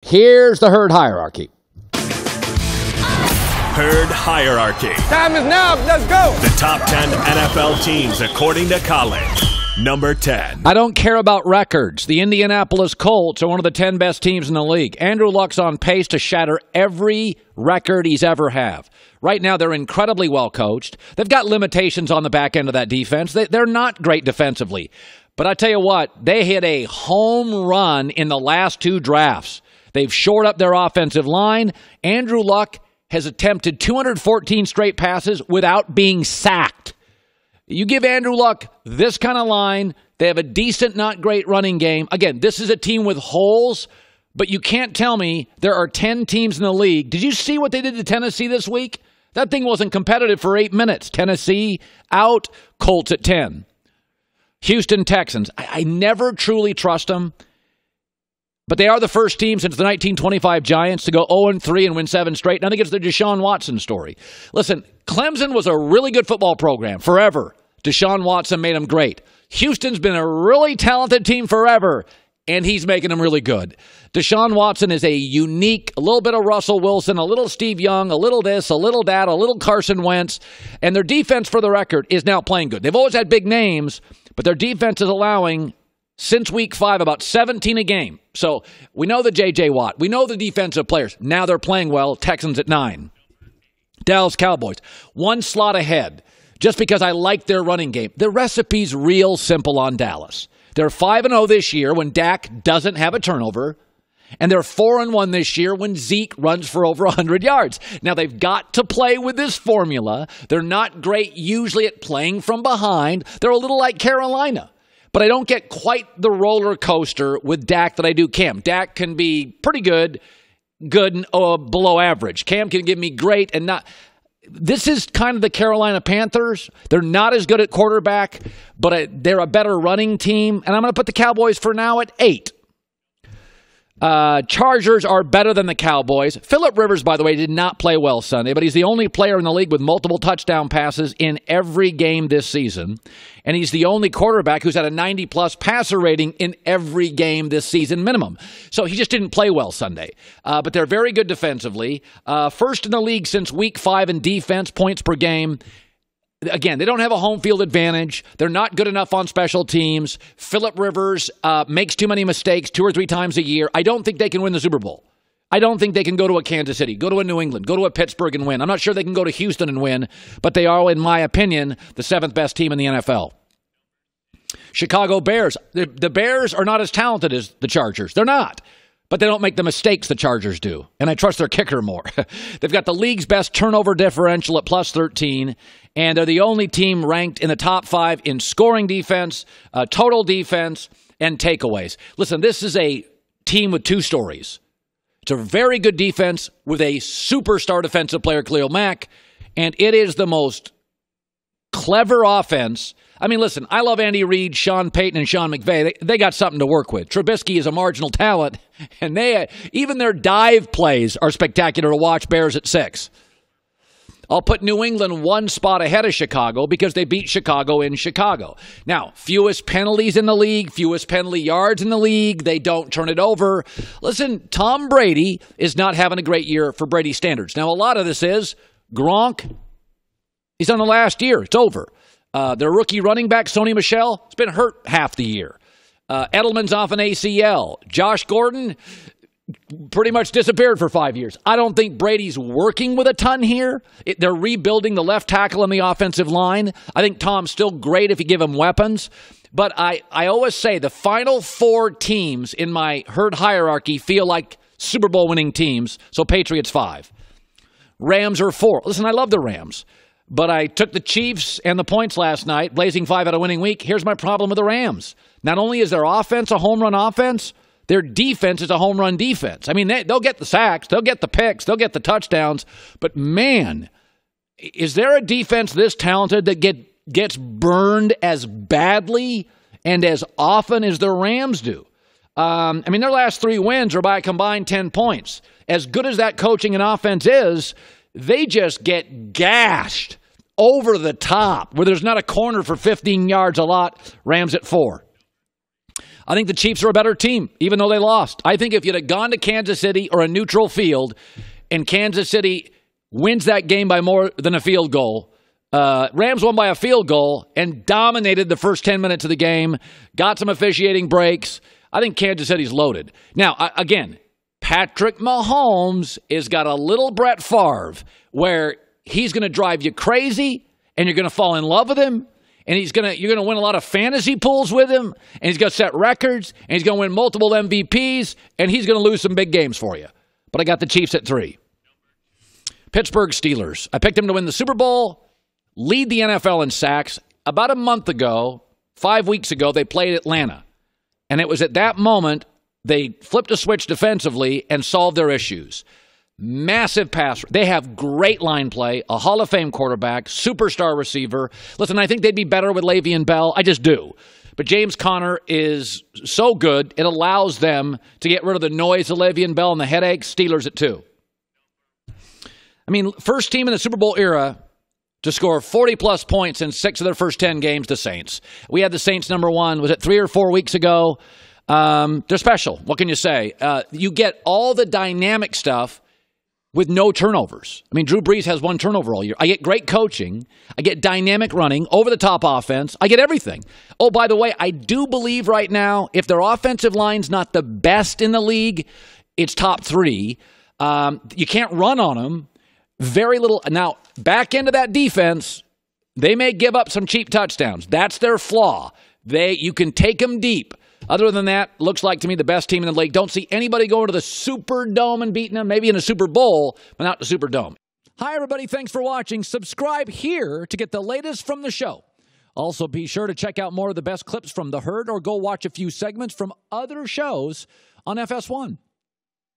Here's the herd hierarchy. Herd hierarchy. Time is now. Let's go. The top 10 NFL teams according to Colin. Number 10. I don't care about records. The Indianapolis Colts are one of the 10 best teams in the league. Andrew Luck's on pace to shatter every record he's ever had. Right now, they're incredibly well coached. They've got limitations on the back end of that defense. They're not great defensively. But I tell you what, they hit a home run in the last 2 drafts. They've shored up their offensive line. Andrew Luck has attempted 214 straight passes without being sacked. You give Andrew Luck this kind of line, they have a decent, not great running game. Again, this is a team with holes, but you can't tell me there are 10 teams in the league. Did you see what they did to Tennessee this week? That thing wasn't competitive for 8 minutes. Tennessee out, Colts at 10. Houston Texans. I never truly trust them, but they are the first team since the 1925 Giants to go 0-3 and win 7 straight. Now I think it's the Deshaun Watson story. Listen, Clemson was a really good football program forever. Deshaun Watson made them great. Houston's been a really talented team forever, and he's making them really good. Deshaun Watson is a unique, a little bit of Russell Wilson, a little Steve Young, a little this, a little that, a little Carson Wentz, and their defense, for the record, is now playing good. They've always had big names, but their defense is allowing, since week 5, about 17 a game. So we know the J.J. Watt. We know the defensive players. Now they're playing well. Texans at 9. Dallas Cowboys, 1 slot ahead. Just because I like their running game. The recipe's real simple on Dallas. They're 5-0 this year when Dak doesn't have a turnover, and they're 4-1 this year when Zeke runs for over 100 yards. Now, they've got to play with this formula. They're not great usually at playing from behind. They're a little like Carolina. But I don't get quite the roller coaster with Dak that I do Cam. Dak can be pretty good and below average. Cam can give me great and not. This is kind of the Carolina Panthers. They're not as good at quarterback, but they're a better running team. And I'm going to put the Cowboys for now at 8. Chargers are better than the Cowboys. Phillip Rivers, by the way, did not play well Sunday, but he's the only player in the league with multiple touchdown passes in every game this season. And he's the only quarterback who's had a 90-plus passer rating in every game this season minimum. So he just didn't play well Sunday. But they're very good defensively. First in the league since week 5 in defense, points per game. Again, they don't have a home field advantage. They're not good enough on special teams. Phillip Rivers makes too many mistakes 2 or 3 times a year. I don't think they can win the Super Bowl. I don't think they can go to a Kansas City, go to a New England, go to a Pittsburgh and win. I'm not sure they can go to Houston and win, but they are, in my opinion, the 7th best team in the NFL. Chicago Bears. The Bears are not as talented as the Chargers. They're not. But they don't make the mistakes the Chargers do. And I trust their kicker more. They've got the league's best turnover differential at plus 13. And they're the only team ranked in the top 5 in scoring defense, total defense, and takeaways. Listen, this is a team with 2 stories. It's a very good defense with a superstar defensive player, Khalil Mack. And it is the most clever offense. I mean, listen, I love Andy Reid, Sean Payton, and Sean McVay. They got something to work with. Trubisky is a marginal talent, and even their dive plays are spectacular to watch. Bears at 6. I'll put New England 1 spot ahead of Chicago because they beat Chicago in Chicago. Now, fewest penalties in the league, fewest penalty yards in the league. They don't turn it over. Listen, Tom Brady is not having a great year for Brady standards. Now, a lot of this is Gronk. He's on the last year. It's over. Their rookie running back, Sony Michel, has been hurt half the year. Edelman's off an ACL. Josh Gordon pretty much disappeared for 5 years. I don't think Brady's working with a ton here. They're rebuilding the left tackle and the offensive line. I think Tom's still great if you give him weapons. But I always say the final 4 teams in my herd hierarchy feel like Super Bowl winning teams. So Patriots 5. Rams are 4. Listen, I love the Rams. But I took the Chiefs and the points last night, blazing 5 out of winning week. Here's my problem with the Rams. Not only is their offense a home run offense, their defense is a home run defense. I mean, they'll get the sacks, they'll get the picks, they'll get the touchdowns. But man, is there a defense this talented that gets burned as badly and as often as the Rams do? I mean, their last 3 wins are by a combined 10 points. As good as that coaching and offense is, they just get gashed over the top where there's not a corner for 15 yards a lot. Rams at 4. I think the Chiefs are a better team, even though they lost. I think if you'd have gone to Kansas City or a neutral field and Kansas City wins that game by more than a field goal, Rams won by a field goal and dominated the first 10 minutes of the game, got some officiating breaks. I think Kansas City's loaded. Now, again, Patrick Mahomes has got a little Brett Favre where he's going to drive you crazy and you're going to fall in love with him. And you're going to win a lot of fantasy pools with him, and he's going to set records, and he's going to win multiple MVPs, and he's going to lose some big games for you. But I got the Chiefs at 3. Pittsburgh Steelers. I picked them to win the Super Bowl, lead the NFL in sacks. About a month ago, 5 weeks ago, they played Atlanta. And it was at that moment they flipped a switch defensively and solved their issues. Massive pass. They have great line play, a Hall of Fame quarterback, superstar receiver. Listen, I think they'd be better with Le'Veon Bell. I just do. But James Conner is so good, it allows them to get rid of the noise of Le'Veon Bell and the headaches. Steelers at 2. I mean, first team in the Super Bowl era to score 40-plus points in 6 of their first 10 games, the Saints. We had the Saints number 1. Was it 3 or 4 weeks ago? They're special. What can you say? You get all the dynamic stuff with no turnovers. I mean, Drew Brees has 1 turnover all year. I get great coaching. I get dynamic running, over-the-top offense. I get everything. Oh, by the way, I do believe right now, if their offensive line's not the best in the league, it's top 3. You can't run on them. Very little. Now, back into that defense, they may give up some cheap touchdowns. That's their flaw. You can take them deep. Other than that, looks like to me the best team in the league. Don't see anybody going to the Superdome and beating them, maybe in a Super Bowl, but not the Superdome. Hi, everybody. Thanks for watching. Subscribe here to get the latest from the show. Also, be sure to check out more of the best clips from The Herd or go watch a few segments from other shows on FS1.